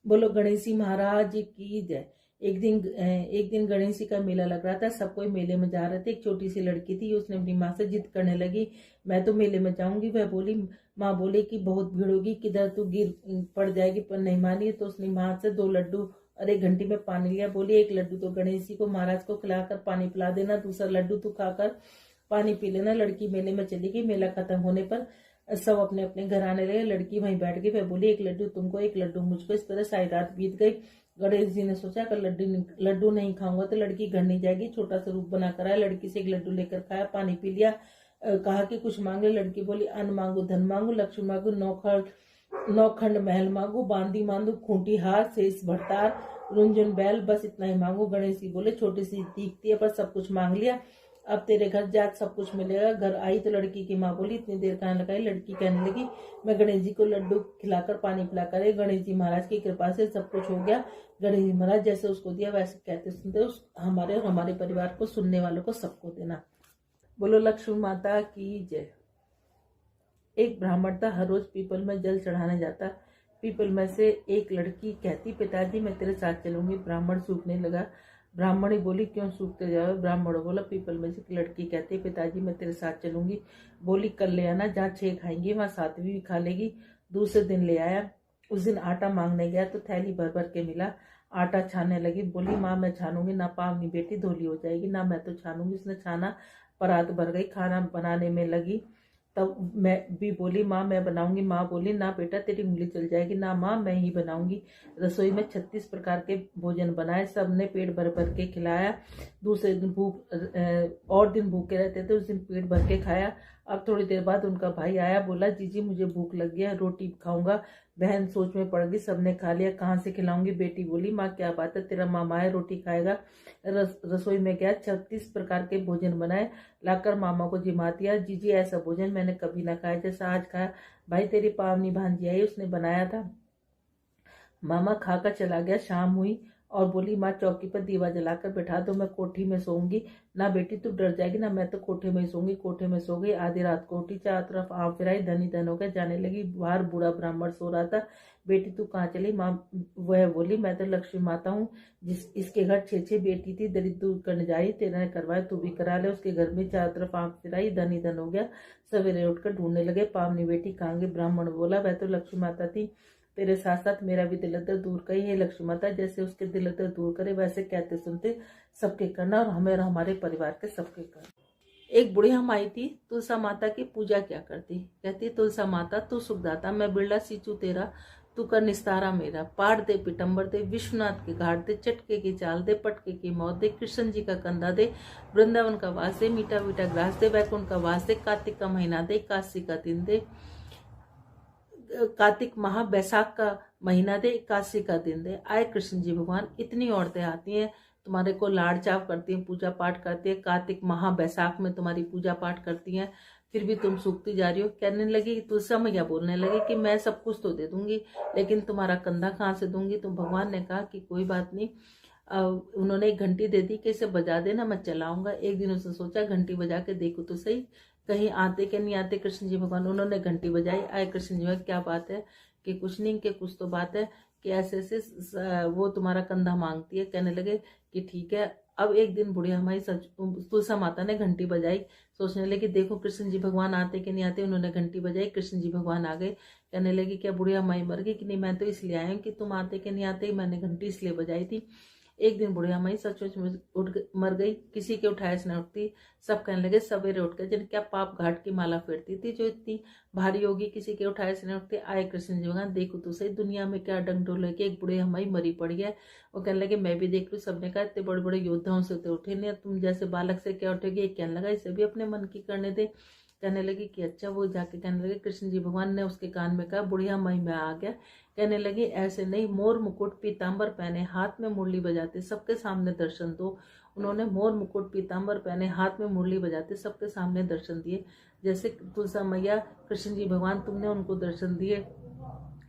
बोलो गणेश जी महाराज की जय। एक दिन गणेश जी का मेला लग रहा था, सब कोई मेले में जा रहे थे। एक छोटी सी लड़की थी, उसने अपनी माँ से जिद करने लगी, मैं तो मेले में जाऊंगी। वह बोली, माँ बोली कि बहुत भीड़ होगी, किधर तू गिर पड़ जाएगी, पर नहीं मानी। तो उसने माँ से 2 लड्डू और 1 घंटी में पानी लिया। बोली 1 लड्डू तो गणेश जी को महाराज को खिलाकर पानी पिला देना, दूसरा लड्डू तू खाकर पानी पी लेना। लड़की मेले में चली गई। मेला खत्म होने पर सब अपने अपने घर आने लगे। लड़की वहीं बैठ गई। वह बोली 1 लड्डू तुमको, 1 लड्डू मुझको। इस तरह सारी रात बीत गई। गणेश जी ने सोचा कि लड्डू नहीं खाऊंगा तो लड़की घर नहीं जाएगी। छोटा सा रूप बनाकर आया, लड़की से 1 लड्डू लेकर खाया, पानी पी लिया। कहा कि कुछ मांगे। लड़की बोली, अन्न मांगू, धन मांगू, लक्ष्मी मांगू, नौखंड महल मांगू, बांदी मांगू, खूंटी हार, शेष भरतार, रुंझुन बैल, बस इतना ही मांगू। गणेश जी बोले, छोटी सी दिखती है पर सब कुछ मांग लिया, अब तेरे घर जा सब कुछ मिलेगा। घर आई तो लड़की की माँ बोली, इतनी देर कहाँ लगाई। लड़की कहने लगी, मैं गणेश जी को लड्डू खिलाकर पानी पिलाकर गणेश जी महाराज की कृपा से सब कुछ हो गया। गणेश जी महाराज जैसे उसको दिया वैसे कहते सुनते उस हमारे और हमारे परिवार को, सुनने वालों को, सबको देना। बोलो लक्ष्मी माता की जय। एक ब्राह्मण था, हर रोज पीपल में जल चढ़ाने जाता। पीपल में से एक लड़की कहती, पिताजी मैं तेरे साथ चलूंगी। ब्राह्मण सूखने लगा। ब्राह्मणी बोली, क्यों सूखते जाओ। ब्राह्मण बोला, पीपल में से एक लड़की कहती, पिताजी मैं तेरे साथ चलूंगी। बोली, कल ले आना, जहाँ 6 खाएंगी वहां 7वीं भी खा लेगी। दूसरे दिन ले आया। उस दिन आटा मांगने गया तो थैली भर भर के मिला। आटा छानने लगी। बोली, माँ मैं छानूंगी ना, पावनी बेटी धोली हो जाएगी ना, मैं तो छानूंगी। उसने छाना, परात भर गई। खाना बनाने में लगी। तब मैं भी बोली, माँ मैं बनाऊंगी। माँ बोली, ना बेटा तेरी उंगली चल जाएगी। ना माँ मैं ही बनाऊंगी। रसोई में 36 प्रकार के भोजन बनाए, सबने पेट भर भर के खिलाया। दूसरे दिन और दिन भूखे रहते थे, उस दिन पेट भर के खाया। अब थोड़ी देर बाद उनका भाई आया, बोला, जीजी मुझे भूख लग गया, रोटी खाऊंगा। बहन सोच में पड़ गई, सबने खा लिया, कहाँ से खिलाऊंगी। बेटी बोली, माँ क्या बात है, तेरा मामा है रोटी खाएगा। रसोई में गया, 36 प्रकार के भोजन बनाए, लाकर मामा को जिमा दिया। जीजी ऐसा भोजन मैंने कभी ना खाया जैसा आज खाया। भाई तेरी पावनी भांजी आई, उसने बनाया था। मामा खाकर चला गया। शाम हुई और बोली, माँ चौकी पर दीवा जलाकर बैठा दो, मैं कोठी में सोऊंगी। ना बेटी तू डर जाएगी ना, मैं तो कोठे में ही सोऊंगी। कोठे में सो गई। आधी रात को उठी, चारों तरफ आँख फिराई, धनी धन हो गया, जाने लगी। बाहर बूढ़ा ब्राह्मण सो रहा था। बेटी तू कहाँ चली। माँ वह बोली, मैं तो लक्ष्मी माता हूँ, इसके घर 6 बेटी थी, दरिद्र दूर करने जा रही, तेरा ने करवाया तू भी करा ले। उसके घर में चारों तरफ आँख फिराई, धनी धन हो गया। सवेरे उठकर ढूंढने लगे, पावनी बेटी कहाँ गई। ब्राह्मण बोला, वह तो लक्ष्मी माता थी, तेरे साथ साथ मेरा भी दिल दर्द दूर करी है। लक्ष्मी माता जैसे उसके दिल दर्द दूर करे वैसे कहते सुनते सबके करना, और हमें और हमारे परिवार के सबके करना। एक बुढ़िया माई थी, तुलसा माता की पूजा क्या करती। कहती, तुलसा माता तू सुखदाता, मैं बिरला सींचू तेरा, तू कर निस्तारा मेरा। पाट दे पिटम्बर दे, विश्वनाथ के घाट दे, चटके की चाल दे, पटके की मौत दे, कृष्ण जी का कंधा दे, वृंदावन का वास दे, मीठा मीठा ग्रास दे, वैकुंठ का वास दे, कार्तिक का महीना दे, काशी का दिन दे, कार्तिक माह बैसाख का महीना दे, 81 का दिन दे। आए कृष्ण जी भगवान, इतनी औरतें आती हैं तुम्हारे को लाड़ चाव करती हैं, पूजा पाठ करती है, कार्तिक माह बैसाख में तुम्हारी पूजा पाठ करती हैं, फिर भी तुम सूखती जा रही हो। कहने लगी, तुलसा मैया बोलने लगी कि मैं सब कुछ तो दे दूंगी, लेकिन तुम्हारा कंधा कहाँ से दूंगी। तो भगवान ने कहा कि कोई बात नहीं। उन्होंने एक घंटी दे दी कि इसे बजा देना, मैं चलाऊंगा। एक दिन उसने सोचा घंटी बजा के देखो तो सही, कहीं आते कि नहीं आते कृष्ण जी भगवान। उन्होंने घंटी बजाई, आए कृष्ण जी भगवान, क्या बात है कि कुछ नहीं, कि कुछ तो बात है कि ऐसे ऐसे वो तुम्हारा कंधा मांगती है। कहने लगे कि ठीक है। अब एक दिन बुढ़िया माई तुलसा माता ने घंटी बजाई, सोचने लगी देखो कृष्ण जी भगवान आते कि नहीं आते। उन्होंने घंटी बजाई, कृष्ण जी भगवान आ गए। कहने लगी, क्या बुढ़िया माई मर गई कि नहीं, मैं तो इसलिए आई हूँ कि तुम आते कि नहीं आते, मैंने घंटी इसलिए बजाई थी। एक दिन बुढ़िया माई सचमुच में मर गई, किसी के उठाए से न उठती। सब कहने लगे सवेरे उठ कर जिन क्या पाप घाट की माला फेरती थी जो इतनी भारी होगी, किसी के उठाए से न उठते। आए कृष्ण जी भगवान, देखो तो सही दुनिया में क्या डंडोल है कि एक बुढ़िया माई मरी पड़ी है। वो कहने लगे मैं भी देख लूँ। सबने कहा इतने बड़े बड़े योद्धाओं से तो उठे नहीं, तुम जैसे बालक से क्या उठेगी। एक कहने लगा इसे भी अपने मन की करने दे। कहने लगी कि अच्छा। वो जाके कहने लगे, कृष्ण जी भगवान ने उसके कान में कहा, बुढ़िया माई में आ गया। कहने लगी ऐसे नहीं, मोर मुकुट पीताम्बर पहने, हाथ में मुरली बजाते, सबके सामने दर्शन दो। उन्होंने मोर मुकुट पीताम्बर पहने, हाथ में मुरली बजाते, सबके सामने दर्शन दिए। जैसे तुलसा मैया कृष्ण जी भगवान तुमने उनको दर्शन दिए,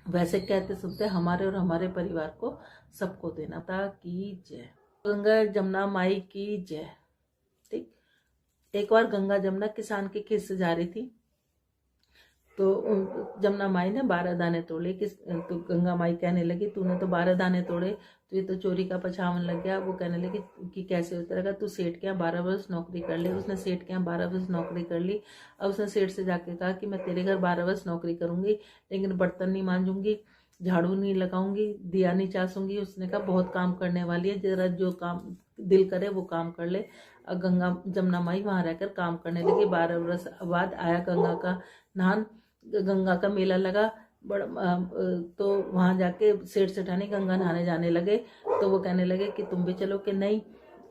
वैसे कहते सुनते हमारे और हमारे परिवार को सबको देना था। की जय। गंगा जमुना माई की जय। ठीक। एक बार गंगा जमुना किसान के खेत से जा रही थी, तो जमुना माई ने 12 दाने तोड़े। तो गंगा माई कहने लगी तूने तो 12 दाने तोड़े, तो ये तो चोरी का पछावन लग गया। वो कहने लगी कि कैसे उतरेगा, तू सेठ के यहाँ 12 वर्ष नौकरी कर ले। उसने सेठ के यहाँ 12 वर्ष नौकरी कर ली। अब उसने सेठ से जाके कहा कि मैं तेरे घर 12 वर्ष नौकरी करूंगी, लेकिन बर्तन नहीं मांजूंगी, झाड़ू नहीं लगाऊंगी, दिया नहीं चासूंगी। उसने कहा बहुत काम करने वाली है, जरा जो काम दिल करे वो काम कर ले। और जमुना माई वहां रहकर काम करने लगी। 12 वर्ष बाद आया गंगा का नहान, गंगा का मेला लगा बड़ा। तो वहां जाके सेठ सेठानी गंगा नहाने जाने लगे। तो वो कहने लगे कि तुम भी चलो, कि नहीं,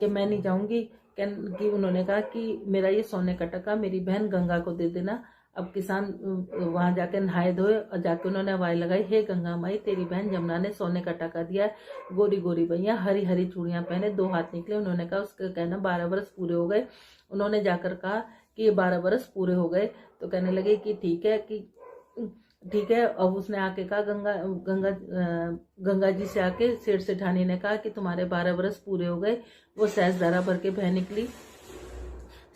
कि मैं नहीं जाऊंगी। कि उन्होंने कहा कि मेरा ये सोने का टका मेरी बहन गंगा को दे देना। अब किसान वहां जाके नहाए धोए और जाके उन्होंने आवाज लगाई, हे गंगा माई तेरी बहन जमुना ने सोने का टका दिया है। गोरी गोरी भैया हरी हरी चूड़ियां पहने, 2 हाथ निकले। उन्होंने कहा उसका कहना 12 वर्ष पूरे हो गए। उन्होंने जाकर कहा कि ये 12 वर्ष पूरे हो गए। तो कहने लगे कि ठीक है। अब उसने आके कहा गंगा जी से आके सेठ सेठानी ने कहा कि तुम्हारे 12 वर्ष पूरे हो गए। वो सहज धारा भर के बह निकली।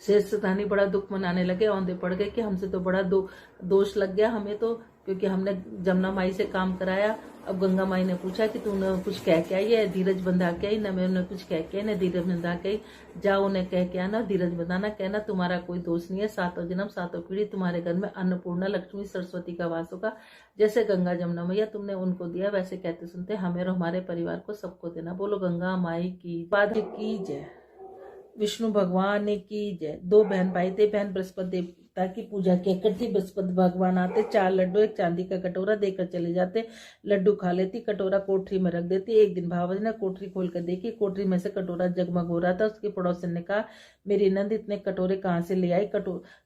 सेठ सेठानी बड़ा दुख मनाने लगे, औंधे पड़ गए कि हमसे तो बड़ा दोष लग गया हमें तो, क्योंकि हमने जमुना माई से काम कराया। अब गंगा माई ने पूछा कि तूने कुछ कह के आई है, धीरज बंधा के आई? न मैं उन्हें कुछ कह के आई, न धीरज बंधा के आई। जाओ उन्हें कह के आना, धीरज बंधाना, कहना तुम्हारा कोई दोष नहीं है, 7 जन्म 7 पीढ़ी तुम्हारे घर में अन्नपूर्णा लक्ष्मी सरस्वती का वास होगा। जैसे गंगा जमुना मैया तुमने उनको दिया, वैसे कहते सुनते हमें और हमारे परिवार को सबको देना। बोलो गंगा माई की जय, विष्णु भगवान की जय। 2 बहन भाई थे। बहन बृहस्पति देवता की पूजा किया करती। बृहस्पति भगवान आते, 4 लड्डू 1 चांदी का कटोरा देकर चले जाते। लड्डू खा लेती, कटोरा कोठरी में रख देती। एक दिन भावज ने कोठरी खोल कर देखी, कोठरी में से कटोरा जगमग हो रहा था। उसके पड़ोसन ने कहा, मेरी नंद इतने कटोरे कहाँ से ले आई?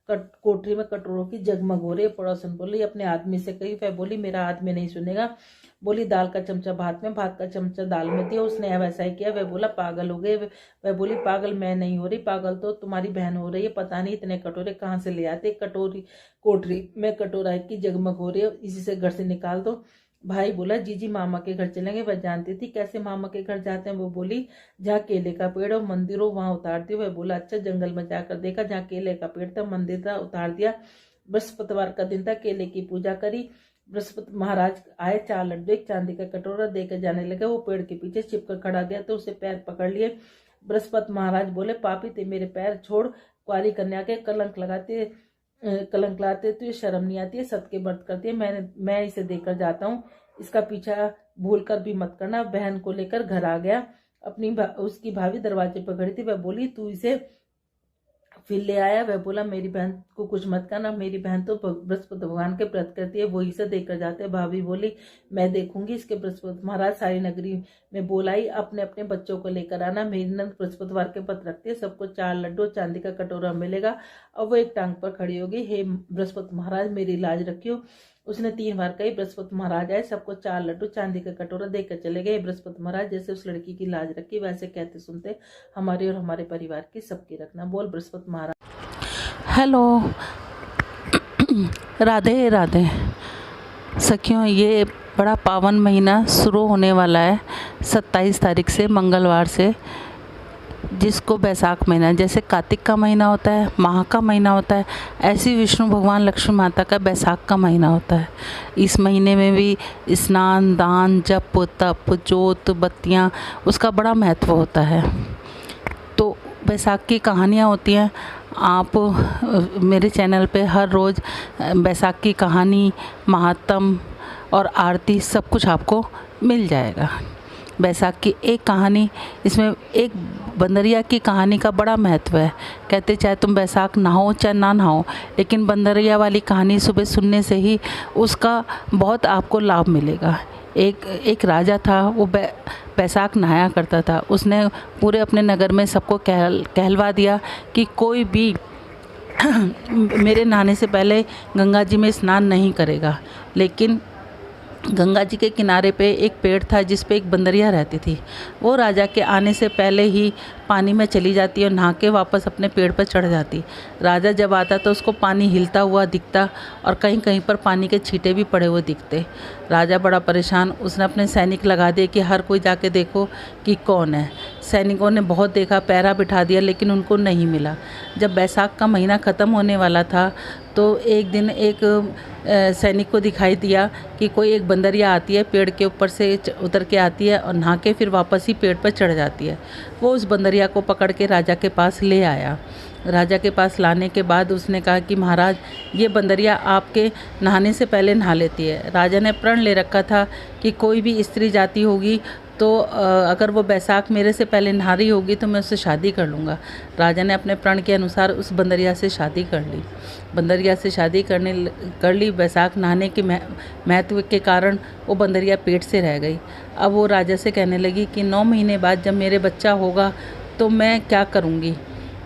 कोठरी में कटोरों की जगमग हो रही है। पड़ोसन बोली अपने आदमी से कही। वह बोली मेरा आदमी नहीं सुनेगा। बोली दाल का चमचा भात में, भात का चमचा दाल में दिया। उसने वैसा ही किया। वह बोला पागल हो गए। वह बोली पागल मैं नहीं हो रही, पागल तो तुम्हारी बहन हो रही है। पता नहीं इतने कटोरे कहाँ से ले आते। कोठरी में कटोरा की जगमग हो रही है, इसी से घर से निकाल दो। भाई बोला जीजी मामा के घर चलेंगे। वह जानती थी कैसे मामा के घर जाते हैं। वो बोली जहाँ केले का पेड़ और मंदिर हो वहां उतार दियो। वह बोला अच्छा। जंगल में जाकर देखा, जहाँ केले का पेड़ था मंदिर था, उतार दिया। बृहस्पतिवार का दिन था, केले की पूजा करी। बृहस्पति महाराज आए, 4 लड्डू 1 चांदी का कटोरा देकर जाने लगे। वो पेड़ के पीछे छिपकर खड़ा गया तो उसे पैर पकड़ लिए। बृहस्पति महाराज बोले पापी ते मेरे पैर छोड़, कुंवारी कन्या के कलंक लाते तो ये शर्म नहीं आती है, सत के व्रत करती है। मैं इसे देकर जाता हूँ, इसका पीछा भूल कर भी मत करना। बहन को लेकर घर आ गया। उसकी भाभी दरवाजे पर खड़ी थी। वह बोली तू इसे फिर ले आया? वह बोला मेरी बहन को कुछ मत करना, मेरी बहन तो बृहस्पति भगवान के व्रत करती है, वही से देकर जाते हैं। भाभी बोली मैं देखूंगी इसके। बृहस्पति महाराज सारी नगरी में बोलाई अपने अपने बच्चों को लेकर आना, मेरी नंद बृहस्पतिवार के व्रत रखती है, सबको 4 लड्डू चांदी का कटोरा मिलेगा। अब वो एक टांग पर खड़ी होगी, हे बृहस्पति महाराज मेरी लाज रखियो। उसने 3 बार कही। बृहस्पति महाराज आए, सबको 4 लड्डू चांदी का कटोरा देकर चले गए। बृहस्पति महाराज जैसे उस लड़की की लाज रखी, वैसे कहते सुनते हमारी और हमारे परिवार की सबकी रखना। बोल बृहस्पति महाराज। हेलो, राधे राधे सखियों। ये बड़ा पावन महीना शुरू होने वाला है 27 तारीख से, मंगलवार से, जिसको बैसाख महीना, जैसे कार्तिक का महीना होता है, माह का महीना होता है, ऐसी विष्णु भगवान लक्ष्मी माता का बैसाख का महीना होता है। इस महीने में भी स्नान, दान, जप, तप, जोत, बत्तियाँ, उसका बड़ा महत्व होता है। तो बैसाख की कहानियाँ होती हैं। आप मेरे चैनल पे हर रोज़ बैसाख की कहानी, महात्म और आरती सब कुछ आपको मिल जाएगा। बैसाख की एक कहानी, इसमें एक बंदरिया की कहानी का बड़ा महत्व है। कहते चाहे तुम बैसाख नहाओ चाहे ना नहाओ, लेकिन बंदरिया वाली कहानी सुबह सुनने से ही उसका बहुत आपको लाभ मिलेगा। एक राजा था, वो बैसाख नहाया करता था। उसने पूरे अपने नगर में सबको कहलवा दिया कि कोई भी मेरे नहाने से पहले गंगा जी में स्नान नहीं करेगा। लेकिन गंगा जी के किनारे पे एक पेड़ था जिस पे एक बंदरिया रहती थी। वो राजा के आने से पहले ही पानी में चली जाती और नहा के वापस अपने पेड़ पर चढ़ जाती। राजा जब आता तो उसको पानी हिलता हुआ दिखता और कहीं कहीं पर पानी के छींटे भी पड़े हुए दिखते। राजा बड़ा परेशान, उसने अपने सैनिक लगा दिए कि हर कोई जाके देखो कि कौन है। सैनिकों ने बहुत देखा, पहरा बिठा दिया, लेकिन उनको नहीं मिला। जब बैसाख का महीना ख़त्म होने वाला था तो एक दिन एक सैनिक को दिखाई दिया कि कोई एक बंदरिया आती है, पेड़ के ऊपर से उतर के आती है और नहा के फिर वापस ही पेड़ पर चढ़ जाती है। वो उस बंदरिया को पकड़ के राजा के पास ले आया। राजा के पास लाने के बाद उसने कहा कि महाराज, ये बंदरिया आपके नहाने से पहले नहा लेती है। राजा ने प्रण ले रखा था कि कोई भी स्त्री जाति होगी तो अगर वो बैसाख मेरे से पहले नहा रही होगी तो मैं उससे शादी कर लूँगा। राजा ने अपने प्रण के अनुसार उस बंदरिया से शादी कर ली। बंदरिया से शादी कर ली। बैसाख नहाने के महत्व के कारण वो बंदरिया पेट से रह गई। अब वो राजा से कहने लगी कि 9 महीने बाद जब मेरे बच्चा होगा तो मैं क्या करूँगी,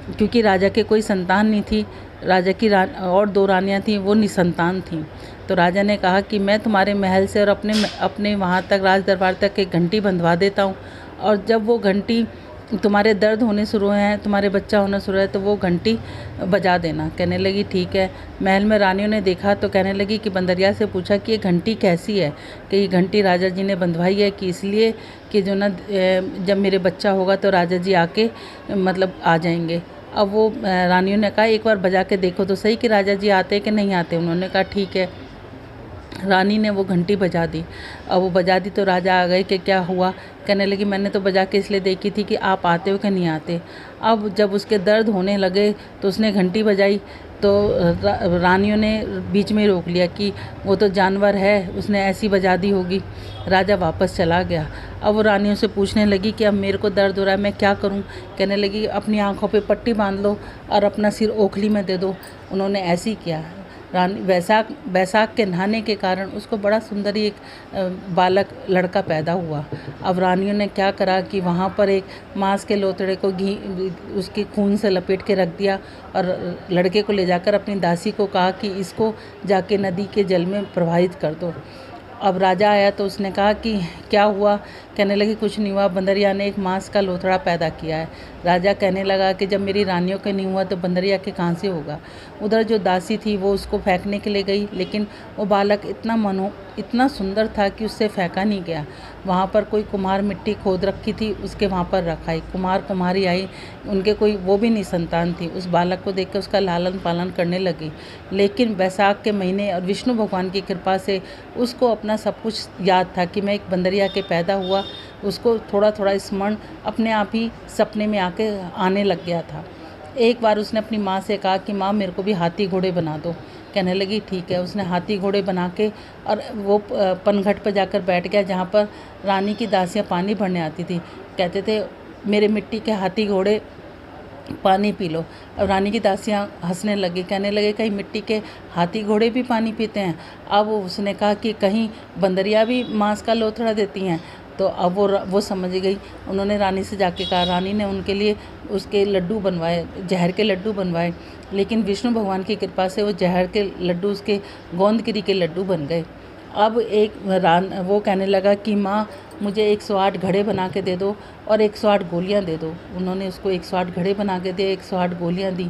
क्योंकि राजा के कोई संतान नहीं थी। राजा की और 2 रानियाँ थीं, वो निसंतान थीं। तो राजा ने कहा कि मैं तुम्हारे महल से और अपने वहाँ तक राज दरबार तक एक घंटी बंधवा देता हूँ, और जब वो घंटी तुम्हारे दर्द होने शुरू हैं, तुम्हारे बच्चा होना शुरू है, तो वो घंटी बजा देना। कहने लगी ठीक है। महल में रानियों ने देखा तो कहने लगी कि बंदरिया से पूछा कि ये घंटी कैसी है, कि ये घंटी राजा जी ने बंधवाई है कि इसलिए कि जो ना जब मेरे बच्चा होगा तो राजा जी आके मतलब आ जाएंगे। अब वो रानियों ने कहा एक बार बजा के देखो तो सही कि राजा जी आते कि नहीं आते। उन्होंने कहा ठीक है। रानी ने वो घंटी बजा दी। अब वो बजा दी तो राजा आ गए कि क्या हुआ। कहने लगी मैंने तो बजा के इसलिए देखी थी कि आप आते हो कि नहीं आते। अब जब उसके दर्द होने लगे तो उसने घंटी बजाई तो रानियों ने बीच में रोक लिया कि वो तो जानवर है, उसने ऐसी बजा दी होगी। राजा वापस चला गया। अब वो रानियों से पूछने लगी कि अब मेरे को दर्द हो रहा है, मैं क्या करूं। कहने लगी अपनी आंखों पे पट्टी बांध लो और अपना सिर ओखली में दे दो। उन्होंने ऐसे ही किया। बैसाख के नहाने के कारण उसको बड़ा सुंदर एक बालक लड़का पैदा हुआ। अब रानियों ने क्या करा कि वहाँ पर एक मांस के लोथड़े को घी उसके खून से लपेट के रख दिया और लड़के को ले जाकर अपनी दासी को कहा कि इसको जाके नदी के जल में प्रवाहित कर दो। अब राजा आया तो उसने कहा कि क्या हुआ। कहने लगी कुछ नहीं हुआ, बंदरिया ने एक मांस का लोथड़ा पैदा किया है। राजा कहने लगा कि जब मेरी रानियों के नहीं हुआ तो बंदरिया के कहाँ से होगा। उधर जो दासी थी वो उसको फेंकने के लिए गई, लेकिन वो बालक इतना सुंदर था कि उससे फेंका नहीं गया। वहाँ पर कोई कुम्हार मिट्टी खोद रखी थी, उसके वहाँ पर रखाई। कुम्हार कुम्हारी आई, उनके कोई वो भी नहीं संतान थी। उस बालक को देख कर उसका लालन पालन करने लगी। लेकिन बैसाख के महीने और विष्णु भगवान की कृपा से उसको अपना सब कुछ याद था कि मैं एक बंदरिया के पैदा हुआ। उसको थोड़ा थोड़ा स्मरण अपने आप ही सपने में आने लग गया था। एक बार उसने अपनी माँ से कहा कि माँ मेरे को भी हाथी घोड़े बना दो। कहने लगी ठीक है। उसने हाथी घोड़े बना के और वो पनघट पर जाकर बैठ गया जहाँ पर रानी की दासियाँ पानी भरने आती थी। कहते थे मेरे मिट्टी के हाथी घोड़े पानी पी लो। अब रानी की दासियाँ हंसने लगी, कहने लगे कहीं मिट्टी के हाथी घोड़े भी पानी पीते हैं। अब उसने कहा कि कहीं बंदरिया भी मांस का लोथड़ा देती हैं। तो अब वो समझ गई। उन्होंने रानी से जाके कहा। रानी ने उनके लिए उसके लड्डू बनवाए, जहर के लड्डू बनवाए। लेकिन विष्णु भगवान की कृपा से वो जहर के लड्डू उसके गोंदगिरी के लड्डू बन गए। अब वो कहने लगा कि माँ मुझे 108 घड़े बना के दे दो और 108 गोलियाँ दे दो। उन्होंने उसको 108 घड़े बना के दिए, 108 गोलियाँ दी।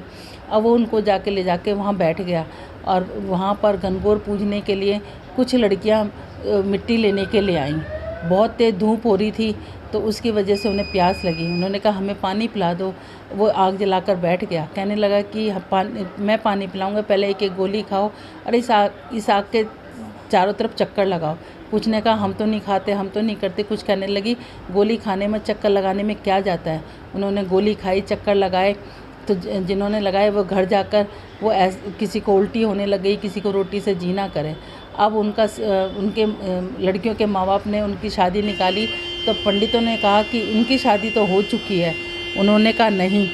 अब वो उनको ले जाके वहाँ बैठ गया और वहाँ पर गणगौर पूजने के लिए कुछ लड़कियाँ मिट्टी लेने के लिए आईं। बहुत तेज़ धूप हो रही थी तो उसकी वजह से उन्हें प्यास लगी। उन्होंने कहा हमें पानी पिला दो। वो आग जलाकर बैठ गया। कहने लगा कि मैं पानी पिलाऊंगा, पहले एक गोली खाओ और इस आग के चारों तरफ चक्कर लगाओ। कुछ ने कहा हम तो नहीं खाते, हम तो नहीं करते। कुछ कहने लगी गोली खाने में चक्कर लगाने में क्या जाता है। उन्होंने गोली खाई, चक्कर लगाए। तो जिन्होंने लगाए वो घर जाकर वो किसी को उल्टी होने लग गई, किसी को रोटी से जी ना करे। अब उनके लड़कियों के माँ बाप ने उनकी शादी निकाली तो पंडितों ने कहा कि इनकी शादी तो हो चुकी है। उन्होंने कहा नहीं।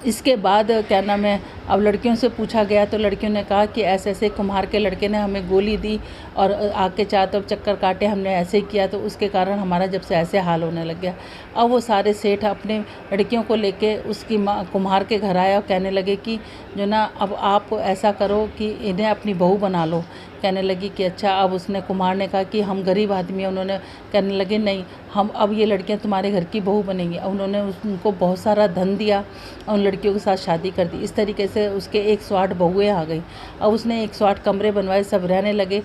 इसके बाद क्या नाम है, अब लड़कियों से पूछा गया तो लड़कियों ने कहा कि ऐसे ऐसे कुम्हार के लड़के ने हमें गोली दी और आग के चारों तरफ चक्कर काटे, हमने ऐसे ही किया तो उसके कारण हमारा जब से ऐसे हाल होने लग गया। अब वो सारे सेठ अपने लड़कियों को लेके उसकी माँ कुम्हार के घर आया और कहने लगे कि जो ना अब आप ऐसा करो कि इन्हें अपनी बहू बना लो, कहने लगी कि अच्छा। अब उसने कुम्हार ने कहा कि हम गरीब आदमी हैं। उन्होंने कहने लगे नहीं, हम अब ये लड़कियां तुम्हारे घर की बहू बनेंगी। अब उन्होंने उनको बहुत सारा धन दिया और उन लड़कियों के साथ शादी कर दी। इस तरीके से उसके 108 बहुएँ आ गई। अब उसने 108 कमरे बनवाए, सब रहने लगे।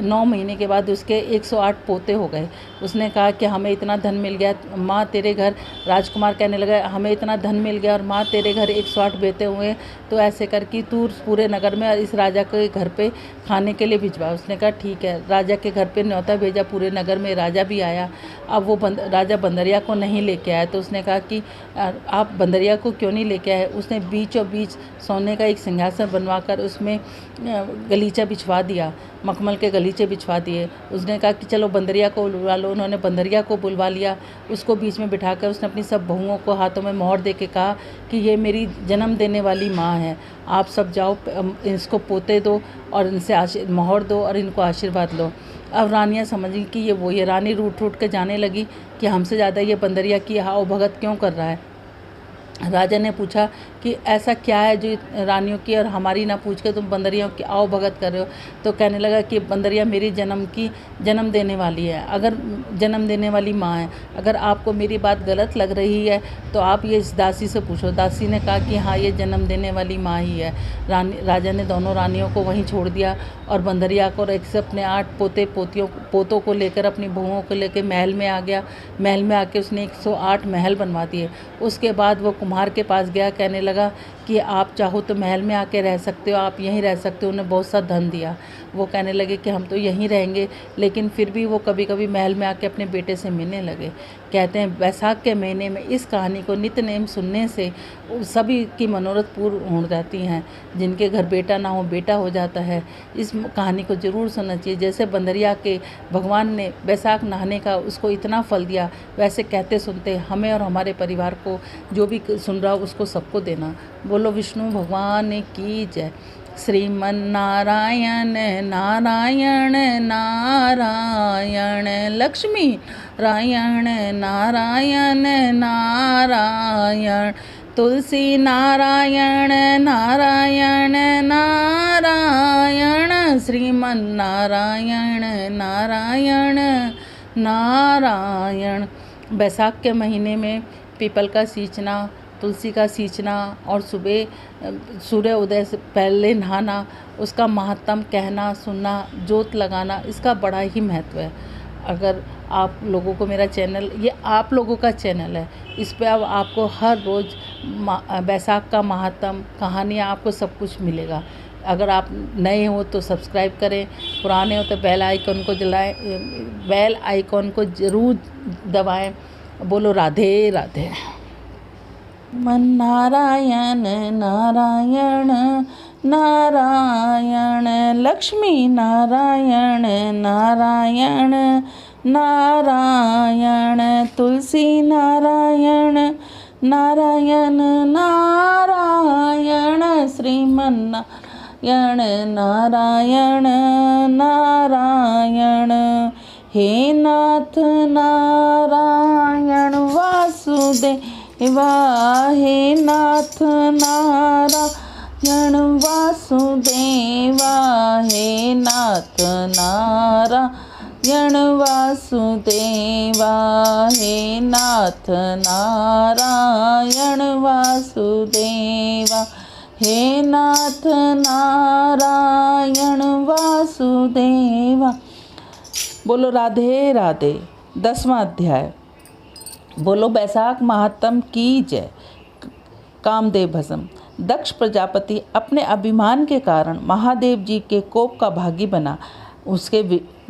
9 महीने के बाद उसके 108 पोते हो गए। उसने कहा कि हमें इतना धन मिल गया माँ तेरे घर। राजकुमार कहने लगा हमें इतना धन मिल गया और माँ तेरे घर 108 बेटे हुए, तो ऐसे कर कि तू पूरे नगर में इस राजा के घर पे खाने के लिए भिजवा। उसने कहा ठीक है। राजा के घर पे न्योता भेजा, पूरे नगर में राजा भी आया। अब वो राजा बंदरिया को नहीं लेके आया, तो उसने कहा कि आप बंदरिया को क्यों नहीं लेके आए। उसने बीचों बीच सोने का एक सिंहासन बनवा कर उसमें गलीचा बिछवा दिया, मखमल के गलीचे बिछवा दिए। उसने कहा कि चलो बंदरिया को बुलवा लो। उन्होंने बंदरिया को बुलवा लिया। उसको बीच में बिठाकर उसने अपनी सब बहुओं को हाथों में मोहर दे के कहा कि ये मेरी जन्म देने वाली माँ है, आप सब जाओ इसको पोते दो और इनसे मोहर दो और इनको आशीर्वाद लो। अब रानियाँ समझी कि ये वो, ये रानी रूठ रूठ के जाने लगी कि हमसे ज़्यादा ये बंदरिया की आओ भगत क्यों कर रहा है। राजा ने पूछा कि ऐसा क्या है जो रानियों की और हमारी ना पूछ के तुम बंदरियों की आओ भगत कर रहे हो। तो कहने लगा कि बंदरिया मेरी जन्म देने वाली है, अगर जन्म देने वाली माँ है। अगर आपको मेरी बात गलत लग रही है तो आप ये इस दासी से पूछो। दासी ने कहा कि हाँ, ये जन्म देने वाली माँ ही है। राजा ने दोनों रानियों को वहीं छोड़ दिया और बंदरिया को एक से अपने 8 पोतों को लेकर, अपनी बहुओं को लेकर महल में आ गया। महल में आके उसने 108 महल बनवा दिए। उसके बाद वो कुम्हार के पास गया, कहने लगा कि आप चाहो तो महल में आके रह सकते हो, आप यहीं रह सकते हो। उन्हें बहुत सा धन दिया। वो कहने लगे कि हम तो यहीं रहेंगे, लेकिन फिर भी वो कभी कभी महल में आके अपने बेटे से मिलने लगे। कहते हैं बैसाख के महीने में इस कहानी को नित्य नेम सुनने से सभी की मनोरथ पूर्ण हो जाती हैं। जिनके घर बेटा ना हो, बेटा हो जाता है। इस कहानी को ज़रूर सुनना चाहिए। जैसे बंदरिया के भगवान ने बैसाख नहाने का उसको इतना फल दिया, वैसे कहते सुनते हमें और हमारे परिवार को, जो भी सुन रहा हो उसको सबको देना। बोलो विष्णु भगवान की जय। श्रीमन नारायण नारायण नारायण, लक्ष्मी नारायण नारायण नारायण, तुलसी नारायण नारायण नारायण, श्रीमन नारायण नारायण नारायण। बैसाख के महीने में पीपल का सींचना, तुलसी का सींचना और सुबह सूर्य उदय से पहले नहाना, उसका महात्म कहना सुनना, जोत लगाना, इसका बड़ा ही महत्व है। अगर आप लोगों को मेरा चैनल, ये आप लोगों का चैनल है, इस पे अब आपको हर रोज़ बैसाख का महात्म, कहानियाँ, आपको सब कुछ मिलेगा। अगर आप नए हो तो सब्सक्राइब करें, पुराने हो तो बेल आइकन को जलाएं, बेल आइकन को ज़रूर दबाएं। बोलो राधे राधे। मन नारायण नारायण नारायण, लक्ष्मी नारायण नारायण नारायण, तुलसी नारायण नारायण नारायण, श्रीमन नारायण नारायण नारायण। हे नाथ नारायण वासुदेवा, हे नाथ नारायण वासुदेवा, हे नाथ नारायण वासुदेवा, हे नाथ नारायण वासुदेवा, हे नाथ नारायण वासुदेवा। बोलो राधे राधे। 10वां अध्याय। बोलो बैसाख महात्म की जय। कामदेव भस्म। दक्ष प्रजापति अपने अभिमान के कारण महादेव जी के कोप का भागी बना। उसके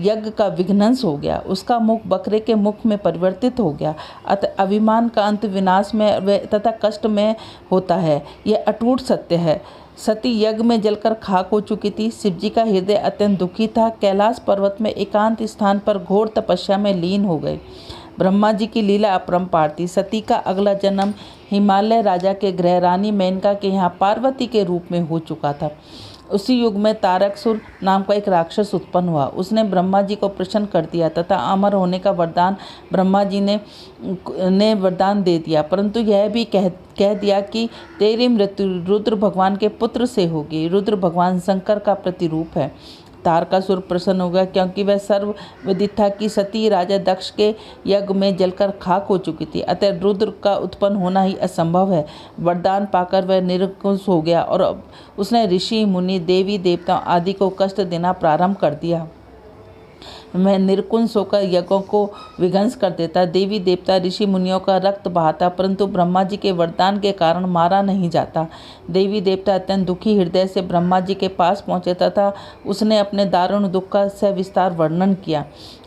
यज्ञ का विघ्नंस हो गया। उसका मुख बकरे के मुख में परिवर्तित हो गया। अतः अभिमान का अंत विनाश में तथा कष्ट में होता है। यह अटूट सत्य है। सती यज्ञ में जलकर खाक हो चुकी थी। शिवजी का हृदय अत्यंत दुखी था। कैलाश पर्वत में एकांत स्थान पर घोर तपस्या में लीन हो गए। ब्रह्मा जी की लीला अपरंपार थी। सती का अगला जन्म हिमालय राजा के गृह रानी मेनका के यहाँ पार्वती के रूप में हो चुका था। उसी युग में तारकसुर नाम का एक राक्षस उत्पन्न हुआ। उसने ब्रह्मा जी को प्रसन्न कर दिया तथा अमर होने का वरदान ब्रह्मा जी ने वरदान दे दिया, परंतु यह भी कह दिया कि तेरी मृत्यु रुद्र भगवान के पुत्र से होगी। रुद्र भगवान शंकर का प्रतिरूप है। तारकासुर प्रसन्न हो गया, क्योंकि वह सर्व विदित था कि सती राजा दक्ष के यज्ञ में जलकर खाक हो चुकी थी, अतः रुद्र का उत्पन्न होना ही असंभव है। वरदान पाकर वह निरंकुश हो गया और अब उसने ऋषि मुनि देवी देवताओं आदि को कष्ट देना प्रारंभ कर दिया। वह निर्कुंस होकर यज्ञों को विध्वंस कर देता, देवी देवता ऋषि मुनियों का रक्त बहाता, परंतु ब्रह्मा जी के वरदान के कारण मारा नहीं जाता। देवी देवता अत्यंत दुखी हृदय से ब्रह्मा जी के पास पहुँचे तथा उसने अपने दारुण दुख का सविस्तार वर्णन किया।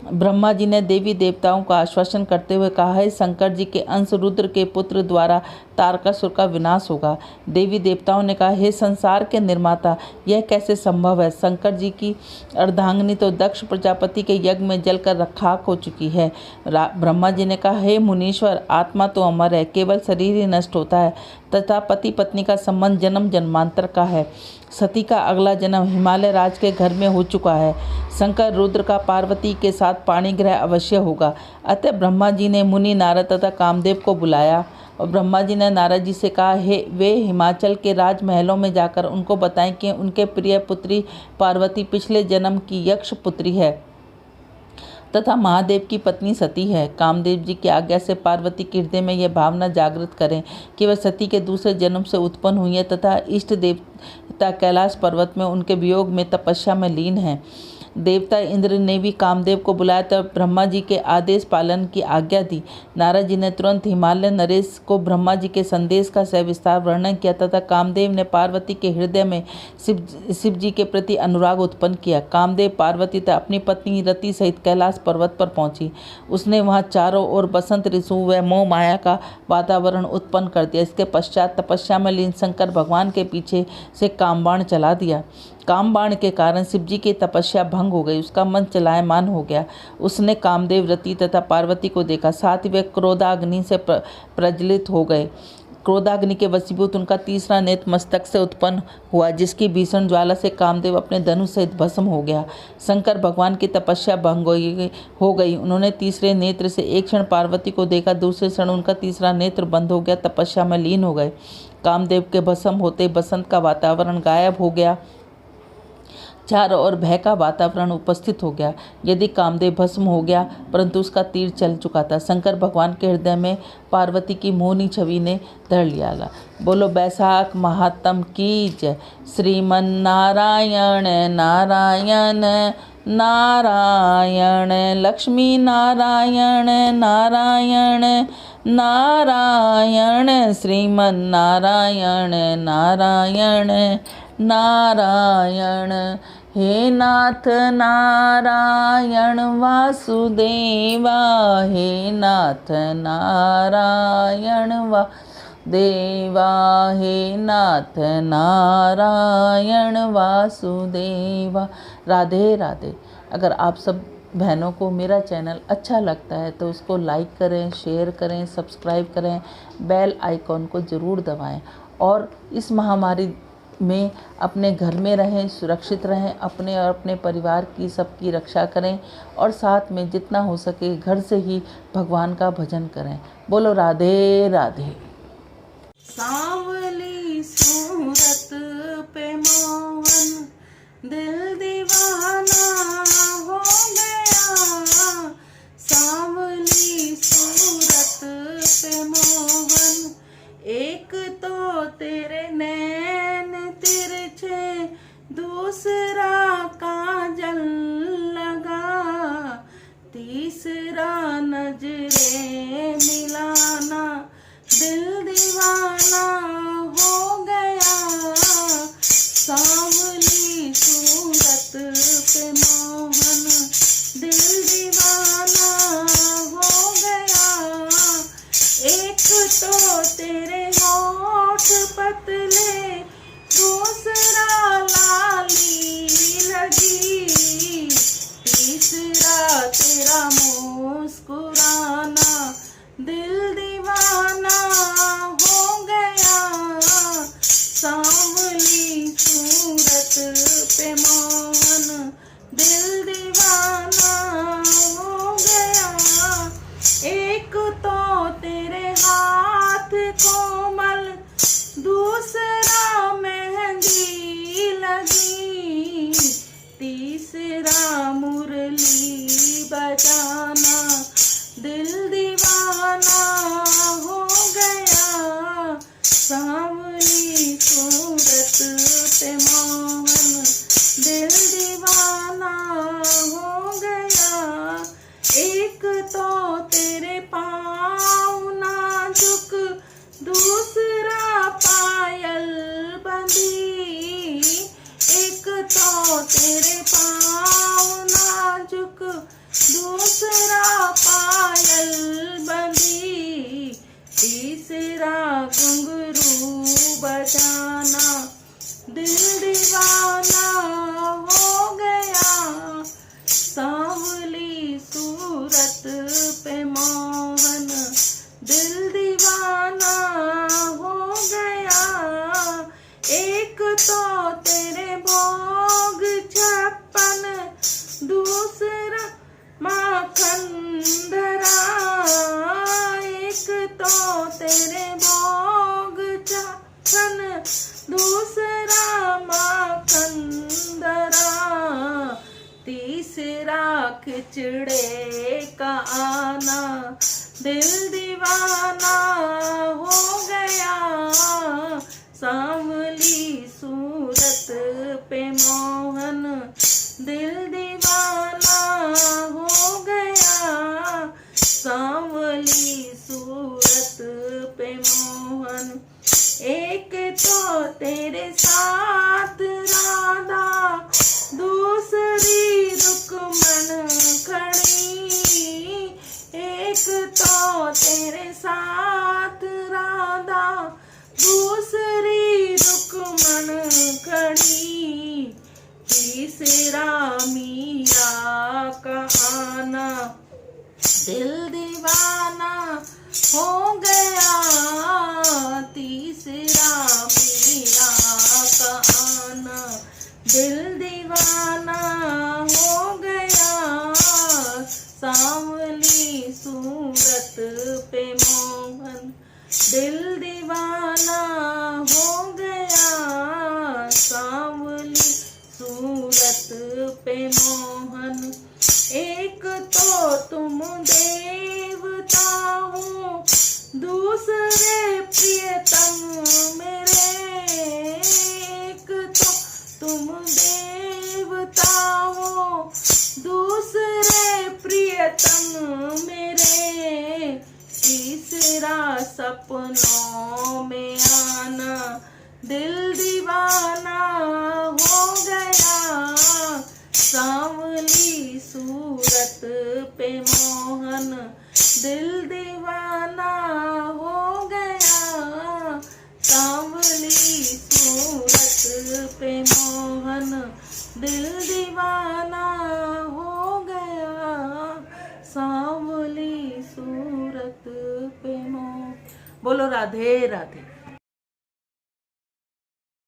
ब्रह्मा जी ने देवी देवताओं का आश्वासन करते हुए कहा, है शंकर जी के अंश रुद्र के पुत्र द्वारा तारकासुर का विनाश होगा। देवी देवताओं ने कहा, हे संसार के निर्माता, यह कैसे संभव है? शंकर जी की अर्धांगिनी तो दक्ष प्रजापति के यज्ञ में जलकर खाक हो चुकी है। ब्रह्मा जी ने कहा, हे मुनीश्वर, आत्मा तो अमर है, केवल शरीर ही नष्ट होता है तथा पति पत्नी का संबंध जन्म जन्मांतर का है। सती का अगला जन्म हिमालय राज के घर में हो चुका है। शंकर रुद्र का पार्वती के साथ पाणी ग्रह अवश्य होगा। अतः ब्रह्मा जी ने मुनि नारद तथा कामदेव को बुलाया और ब्रह्मा जी ने नारद जी से कहा, हे वे हिमाचल के राजमहलों में जाकर उनको बताएं कि उनके प्रिय पुत्री पार्वती पिछले जन्म की यक्ष पुत्री है तथा महादेव की पत्नी सती है। कामदेव जी की आज्ञा से पार्वती के हृदय में यह भावना जागृत करें कि वह सती के दूसरे जन्म से उत्पन्न हुई है तथा इष्ट देवता कैलाश पर्वत में उनके वियोग में तपस्या में लीन है। देवता इंद्र ने भी कामदेव को बुलाया तब ब्रह्मा जी के आदेश पालन की आज्ञा दी। नारद जी ने तुरंत हिमालय नरेश को ब्रह्मा जी के संदेश का सविस्तार वर्णन किया तथा कामदेव ने पार्वती के हृदय में शिव जी के प्रति अनुराग उत्पन्न किया। कामदेव पार्वती तथा अपनी पत्नी रति सहित कैलाश पर्वत पर पहुंची। उसने वहां चारों ओर बसंत ऋतु व मोह माया का वातावरण उत्पन्न कर दिया। इसके पश्चात तपस्या में लीन शंकर भगवान के पीछे से कामबाण चला दिया। कामबाण के कारण शिव जी की तपस्या भंग हो गई, उसका मन चलायमान हो गया। उसने कामदेव रति तथा पार्वती को देखा, साथ ही वे क्रोधाग्नि से प्रज्वलित हो गए। क्रोधाग्नि के वशीभूत उनका तीसरा नेत्र मस्तक से उत्पन्न हुआ, जिसकी भीषण ज्वाला से कामदेव अपने धनुष सहित भस्म हो गया। शंकर भगवान की तपस्या भंग हो गई। उन्होंने तीसरे नेत्र से एक क्षण पार्वती को देखा, दूसरे क्षण उनका तीसरा नेत्र बंद हो गया, तपस्या में लीन हो गए। कामदेव के भस्म होते बसंत का वातावरण गायब हो गया, चारों ओर भय का वातावरण उपस्थित हो गया। यदि कामदेव भस्म हो गया परंतु उसका तीर चल चुका था। शंकर भगवान के हृदय में पार्वती की मोहनी छवि ने धर लिया। बोलो बैसाख महात्म की जय। श्रीमन नारायण नारायण नारायण, लक्ष्मी नारायण नारायण नारायण, श्रीमन नारायण नारायण नारायण। हे नाथ नारायण वासुदेवा, हे नाथ नारायण वासुदेवा, हे नाथ नारायण वासुदेवा। राधे राधे। अगर आप सब बहनों को मेरा चैनल अच्छा लगता है तो उसको लाइक करें, शेयर करें, सब्सक्राइब करें, बेल आइकॉन को ज़रूर दबाएं और इस महामारी में अपने घर में रहें, सुरक्षित रहें, अपने और अपने परिवार की सबकी रक्षा करें और साथ में जितना हो सके घर से ही भगवान का भजन करें। बोलो राधे राधे। सांवली सूरत पे मोहन दिल दीवाना हो गया, सांवली सूरत पे मोहन, एक तो तेरे नैन तिरछे, दूसरा काजल लगा, तीसरा नजरे मिलाना, दिल दीवाना हो गया, सांवली सूरत पे मोहन दिल दीवाना हो गया, एक तो तेरे होठ पतले, दूसरा लाली लगी, तीसरा तेरा मुस्कुराना, दिल दीवाना हो गया, आना, दिल दीवाना हो गया, सांवली सूरत पे मोहन, दिल दीवाना हो गया, सांवली सूरत पे मोहन। एक तो तेरे साथ राधा, दूसरी रुकमन खड़ी, एक तो तेरे साथ राधा, दूसरी रुकमन खड़ी, तीसरा मीरा का आना, दिल दीवाना हो गया, तीसरा मीरा का आना, दिल दीवाना हो गया, सांवली सूरत पे मोहन, दिल दीवाना हो गया, सांवली सूरत पे मोहन। एक तो तुम देवता हो, दूसरे प्रियतम मेरे, एक तो तुम देवता हो, दूसरे प्रियतम मेरे, तीसरा सपनों में आना, दिल दीवाना हो गया, सांवली सूरत पे मोहन, दिल दीवाना हो गया, सांवली सूरत पे मोहन, दिल दीवाना हो गया, सांवली सूरत पे मोहन। बोलो राधे राधे।